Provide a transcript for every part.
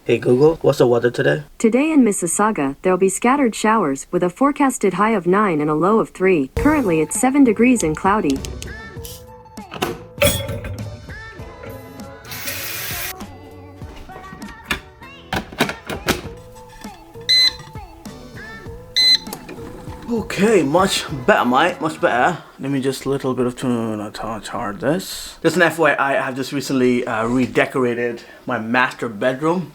Hey Google, what's the weather today? Today in Mississauga, there'll be scattered showers with a forecasted high of 9 and a low of 3. Currently it's 7 degrees and cloudy. Okay, much better, mate. Much better. Let me just a little bit of charge this. Just an FYI, I have just recently redecorated my master bedroom.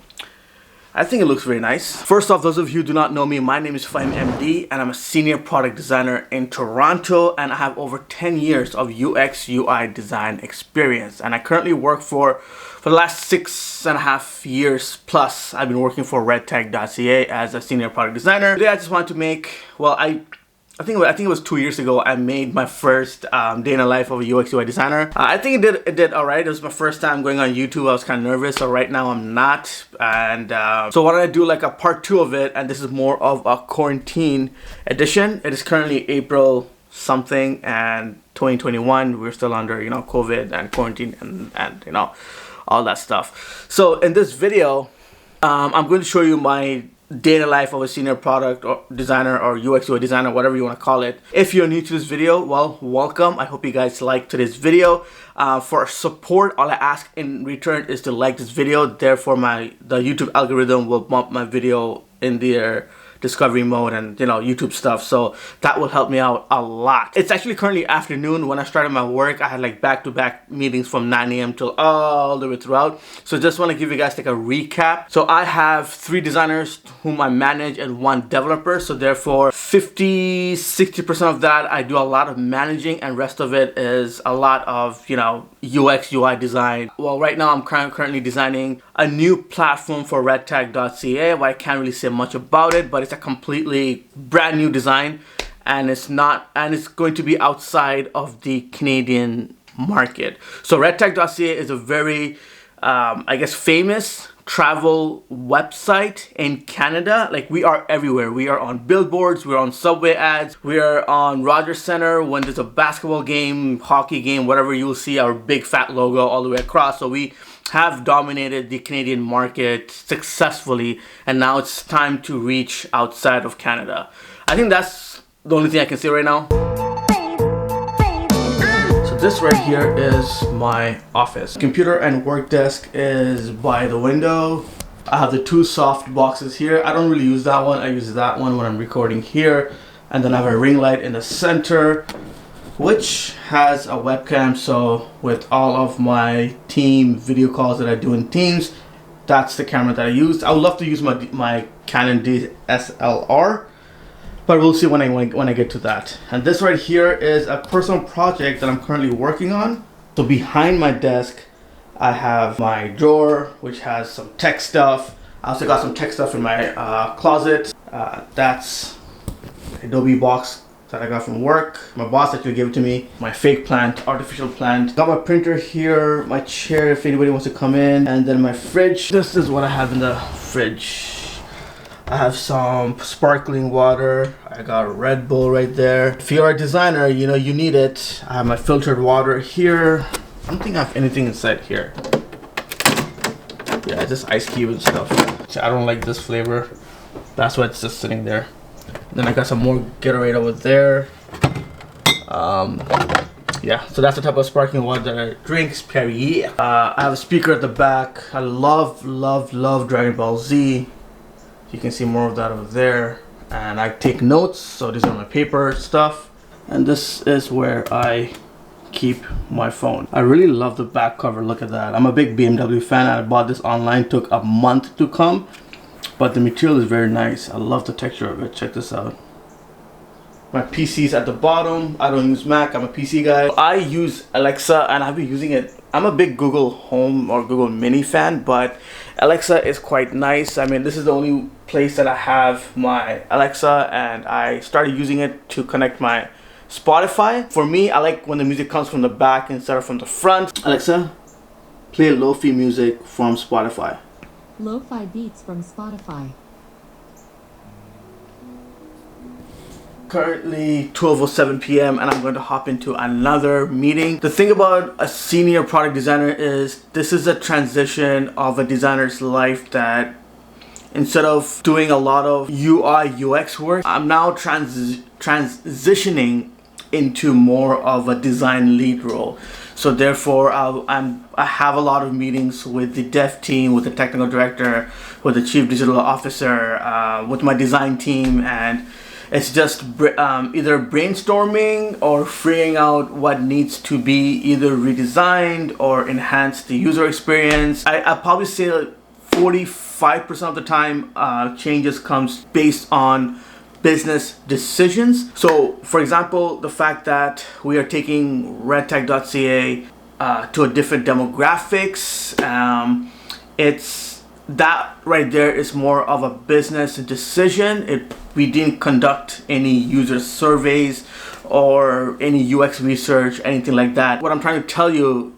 I think it looks very nice. First off, those of you who do not know me, my name is Fahim MD and I'm a senior product designer in Toronto, and I have over 10 years of UX UI design experience, and I currently work for the last 6.5 years plus. I've been working for RedTag.ca as a senior product designer. Today I just want to make, well, I think it was 2 years ago I made my first day in the life of a UX UI designer. I think it did alright. It was my first time going on YouTube. I was kind of nervous, so right now I'm not. And so why don't I do like a part 2 of it, and this is more of a quarantine edition. It is currently April something and 2021. We're still under, you know, COVID and quarantine and you know, all that stuff. So in this video, I'm going to show you my day in the life of a senior product or designer or UX UI designer, whatever you want to call it. If you're new to this video, well, welcome. I hope you guys like today's video. For support, all I ask in return is to like this video. Therefore, the YouTube algorithm will bump my video in their discovery mode and, you know, YouTube stuff, so that will help me out a lot. It's actually currently afternoon. When I started my work, I had like back-to-back meetings from 9 a.m. till all the way throughout. So just want to give you guys like a recap. So I have 3 designers whom I manage and 1 developer, so therefore 50-60% of that I do a lot of managing, and rest of it is a lot of, you know, UX UI design. Well, right now I'm currently designing a new platform for RedTag.ca. Well, I can't really say much about it, but it's a completely brand new design, and it's going to be outside of the Canadian market. So RedTag.ca is a very I guess famous travel website in Canada. Like, we are everywhere. We are on billboards, we're on subway ads, we are on Rogers Center. When there's a basketball game, hockey game, whatever, you'll see our big fat logo all the way across. So we have dominated the Canadian market successfully, and now it's time to reach outside of Canada. I think that's the only thing I can say right now. So this right here is my office. Computer and work desk is by the window. I have the 2 soft boxes here. I don't really use that one. I use that one when I'm recording here. And then I have a ring light in the center, which has a webcam. So with all of my team video calls that I do in Teams, that's the camera that I use. I would love to use my Canon DSLR, but we'll see when I get to that. And this right here is a personal project that I'm currently working on. So behind my desk, I have my drawer, which has some tech stuff. I also got some tech stuff in my closet. That's Adobe box that I got from work. My boss actually gave it to me. My fake plant, artificial plant. Got my printer here, my chair if anybody wants to come in, and then my fridge. This is what I have in the fridge. I have some sparkling water. I got Red Bull right there. If you're a designer, you know you need it. I have my filtered water here. I don't think I have anything inside here. Yeah, just ice cube and stuff. I don't like this flavor. That's why it's just sitting there. Then I got some more Gatorade over there. Yeah, so that's the type of sparkling water that I drink. Perrier. I have a speaker at the back. I love Dragon Ball Z. You can see more of that over there. And I take notes, so these are my paper stuff. And this is where I keep my phone. I really love the back cover. Look at that. I'm a big BMW fan. I bought this online. Took a month to come, but the material is very nice. I love the texture of it. Check this out. My PC's at the bottom. I don't use Mac. I'm a PC guy. I use Alexa, and I've been using it. I'm a big Google Home or Google Mini fan, but Alexa is quite nice. I mean, this is the only place that I have my Alexa, and I started using it to connect my Spotify. For me, I like when the music comes from the back instead of from the front. Alexa, play lo-fi music from Spotify. Lo-fi beats from Spotify. Currently 12:07 p.m. and I'm going to hop into another meeting. The thing about a senior product designer is this is a transition of a designer's life that instead of doing a lot of UI UX work, I'm now transitioning into more of a design lead role. So therefore, I have a lot of meetings with the dev team, with the technical director, with the chief digital officer, with my design team, and it's just either brainstorming or figuring out what needs to be either redesigned or enhance the user experience. I probably say like 45% of the time changes comes based on business decisions. So for example, the fact that we are taking RedTag.ca to a different demographics, it's that right there is more of a business decision. We didn't conduct any user surveys or any UX research, anything like that. What I'm trying to tell you,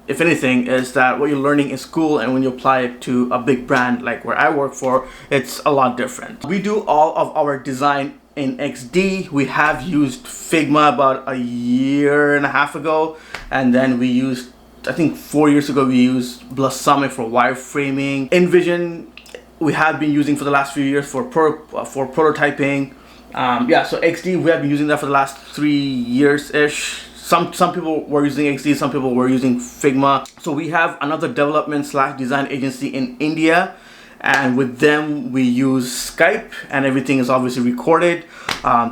if anything, is that what you're learning in school and when you apply it to a big brand like where I work for, it's a lot different. We do all of our design in XD. We have used Figma about a year and a half ago, and then we used, I think 4 years ago, we used Blossom for wireframing. InVision we have been using for the last few years for prototyping. Yeah, so XD we have been using that for the last 3 years-ish. Some people were using XD, some people were using Figma. So we have another development/design agency in India, and with them we use Skype, and everything is obviously recorded.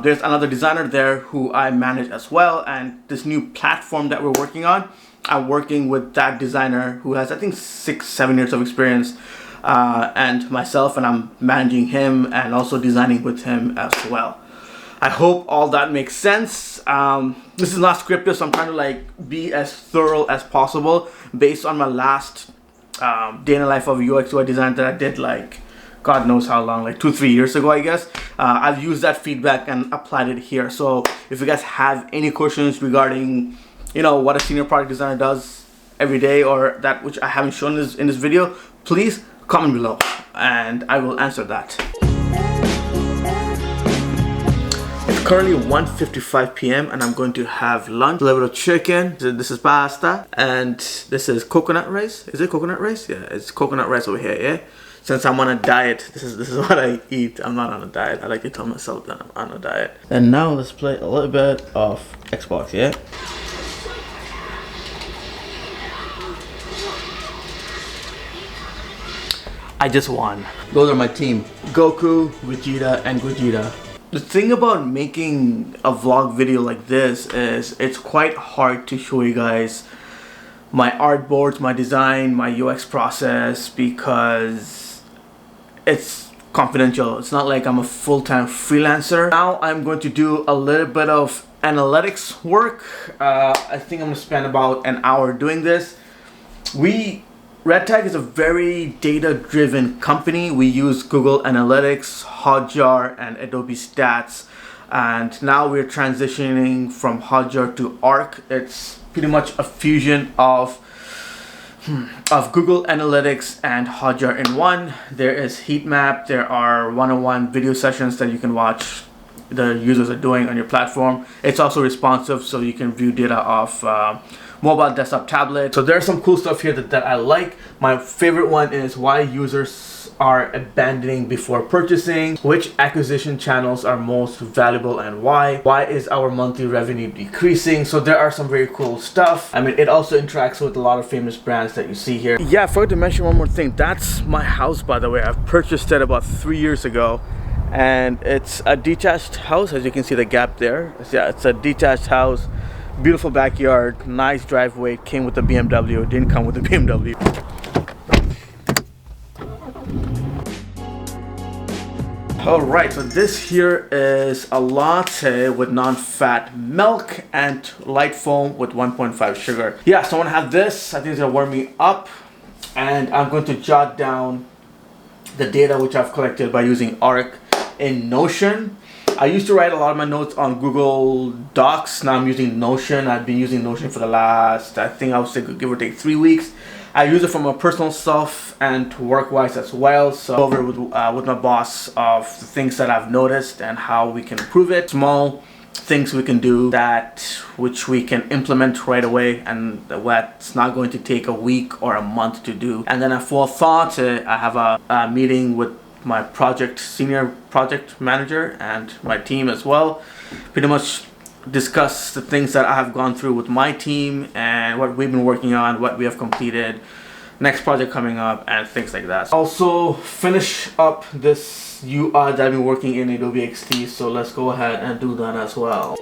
There's another designer there who I manage as well, and this new platform that we're working on, I'm working with that designer who has I think 6-7 years of experience, and myself, and I'm managing him and also designing with him as well. I hope all that makes sense. This is not scripted, so I'm trying to like be as thorough as possible based on my last day in the life of a UX UI design that I did like God knows how long, like 2-3 years ago, I guess. I've used that feedback and applied it here. So if you guys have any questions regarding, you know, what a senior product designer does every day, or that which I haven't shown in this video, please comment below and I will answer that. It's currently 1:55 p.m. and I'm going to have lunch. A little bit of chicken. This is pasta, and this is coconut rice. Is it coconut rice? Yeah, it's coconut rice over here. Yeah. Since I'm on a diet, this is what I eat. I'm not on a diet. I like to tell myself that I'm on a diet. And now let's play a little bit of Xbox. Yeah. I just won. Those are my team: Goku, Vegeta, and Gogeta. The thing about making a vlog video like this is it's quite hard to show you guys my artboards, my design, my UX process, because it's confidential. It's not like I'm a full-time freelancer. Now I'm going to do a little bit of analytics work. I think I'm gonna spend about an hour doing this. RedTag is a very data-driven company. We use Google Analytics, Hotjar, and Adobe Stats. And now we're transitioning from Hotjar to Arc. It's pretty much a fusion of Google Analytics and Hotjar in one. There is heat map. There are one-on-one video sessions that you can watch the users are doing on your platform. It's also responsive, so you can view data off mobile, desktop, tablet. So there's some cool stuff here that I like. My favorite one is why users are abandoning before purchasing, which acquisition channels are most valuable and why is our monthly revenue decreasing. So there are some very cool stuff. I mean, it also interacts with a lot of famous brands that you see here. Yeah, I forgot to mention one more thing. That's my house, by the way. I've purchased it about 3 years ago, and it's a detached house. As you can see the gap there. Yeah, it's a detached house. Beautiful backyard, nice driveway. Came with the BMW, didn't come with the BMW. Alright, so this here is a latte with non-fat milk and light foam with 1.5 sugar. Yeah, so I want to have this. I think it's gonna warm me up, and I'm going to jot down the data which I've collected by using Arc in Notion. I used to write a lot of my notes on Google Docs. Now I'm using Notion. I've been using Notion for the last, I think I would say, give or take 3 weeks. I use it for my personal stuff and work-wise as well. So over with my boss of the things that I've noticed and how we can improve it. Small things we can do which we can implement right away, and that's not going to take a week or a month to do. And then a full thought, I have a meeting with my senior project manager and my team as well. Pretty much discuss the things that I have gone through with my team and what we've been working on, what we have completed, next project coming up, and things like that. Also finish up this UI that I've been working in Adobe XD, so let's go ahead and do that as well.